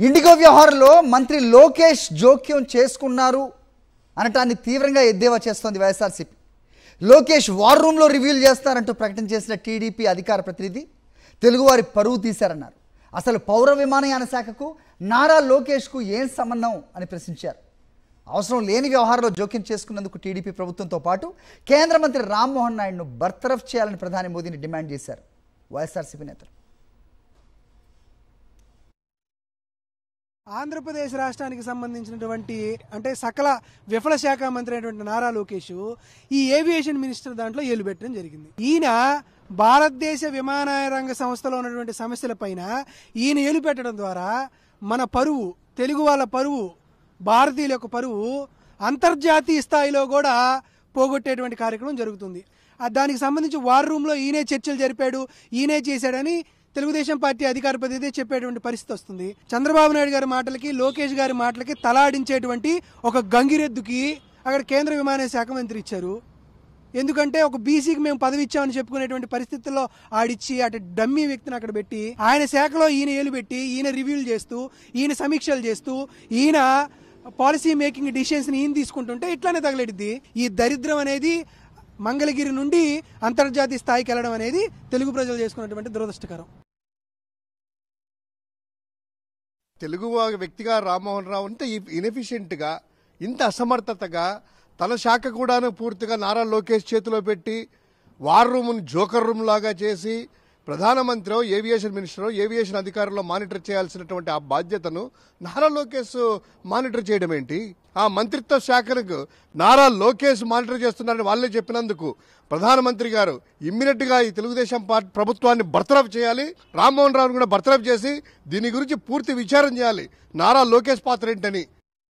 IndiGo వ్యవహారంలో మంత్రి లోకేష్ జోక్యం చేసుకున్నారు అనటాన్ని తీవ్రంగా ఎద్దేవా చేస్తోంది వైఎస్ఆర్సీపీ. లోకేష్ వార్ రూమ్లో రివ్యూలు చేస్తారంటూ ప్రకటన చేసిన టీడీపీ అధికార ప్రతినిధి తెలుగువారి పరువు తీశారన్నారు. అసలు పౌర విమానయాన శాఖకు నారా లోకేష్కు ఏం సంబంధం అని ప్రశ్నించారు. అవసరం లేని వ్యవహారంలో జోక్యం చేసుకున్నందుకు టీడీపీ ప్రభుత్వంతో పాటు కేంద్ర మంత్రి రామ్మోహన్ నాయుడును బర్తరఫ్ చేయాలని ప్రధాని మోదీని డిమాండ్ చేశారు వైఎస్ఆర్సీపీ నేతలు. ఆంధ్రప్రదేశ్ రాష్ట్రానికి సంబంధించినటువంటి అంటే సకల విఫల శాఖ మంత్రి అయినటువంటి నారా లోకేష్ ఈ ఏవియేషన్ మినిస్టర్ దాంట్లో ఏలు పెట్టడం జరిగింది. ఈయన భారతదేశ విమానయాన రంగ సంస్థలో ఉన్నటువంటి సమస్యలపైన ఈయన ఏలు పెట్టడం ద్వారా మన పరువు, తెలుగు వాళ్ళ పరువు, భారతీయుల యొక్క పరువు అంతర్జాతీయ స్థాయిలో కూడా పోగొట్టేటువంటి కార్యక్రమం జరుగుతుంది. దానికి సంబంధించి వార్ రూమ్లో ఈయనే చర్చలు జరిపాడు, ఈయనే చేశాడని తెలుగుదేశం పార్టీ అధికార ప్రతినిధి చెప్పేటువంటి పరిస్థితి వస్తుంది. చంద్రబాబు నాయుడు గారి మాటలకి, లోకేష్ గారి మాటలకి తలాడించేటువంటి ఒక గంగిరెద్దుకి అక్కడ కేంద్ర విమానయాన శాఖ మంత్రి ఇచ్చారు. ఎందుకంటే ఒక బీసీకి మేము పదవి ఇచ్చామని చెప్పుకునేటువంటి పరిస్థితుల్లో ఆడిచ్చి అటు డమ్మీ వ్యక్తిని అక్కడ పెట్టి ఆయన శాఖలో ఈయన ఏలు పెట్టి ఈయన రివ్యూలు చేస్తూ ఈయన సమీక్షలు చేస్తూ ఈయన పాలసీ మేకింగ్ డిసిషన్స్ ఈయన తీసుకుంటుంటే ఇట్లానే తగలెడిద్ది. ఈ దరిద్రం అనేది మంగళగిరి నుండి అంతర్జాతీయ స్థాయికి వెళ్ళడం అనేది తెలుగు ప్రజలు చేసుకున్నటువంటి దురదృష్టకరం. తెలుగు వ్యక్తిగా రామ్మోహన్ రావు ఇంత ఇన్ఎఫిషియెంట్గా, ఇంత అసమర్థతగా తన శాఖ కూడాను పూర్తిగా నారా లోకేష్ చేతిలో పెట్టి వార్ రూమ్ని జోకర్ రూమ్ లాగా చేసి ప్రధానమంత్రి ఏవియేషన్ మినిస్టర్, ఏవియేషన్ అధికారుల్లో మానిటర్ చేయాల్సినటువంటి ఆ బాధ్యతను నారా లోకేష్ మానిటర్ చేయడం ఏంటి? ఆ మంత్రిత్వ శాఖకు నారా లోకేష్ మానిటర్ చేస్తున్నారని వాళ్ళే చెప్పినందుకు ప్రధానమంత్రి గారు ఇమ్మీడియట్ గా ఈ తెలుగుదేశం పార్టీ ప్రభుత్వాన్ని బర్తరఫ్ చేయాలి, రామ్మోహన్ రావును కూడా బర్తరఫ్ చేసి దీని గురించి పూర్తి విచారణ చేయాలి. నారా లోకేష్ పాత్ర ఏంటని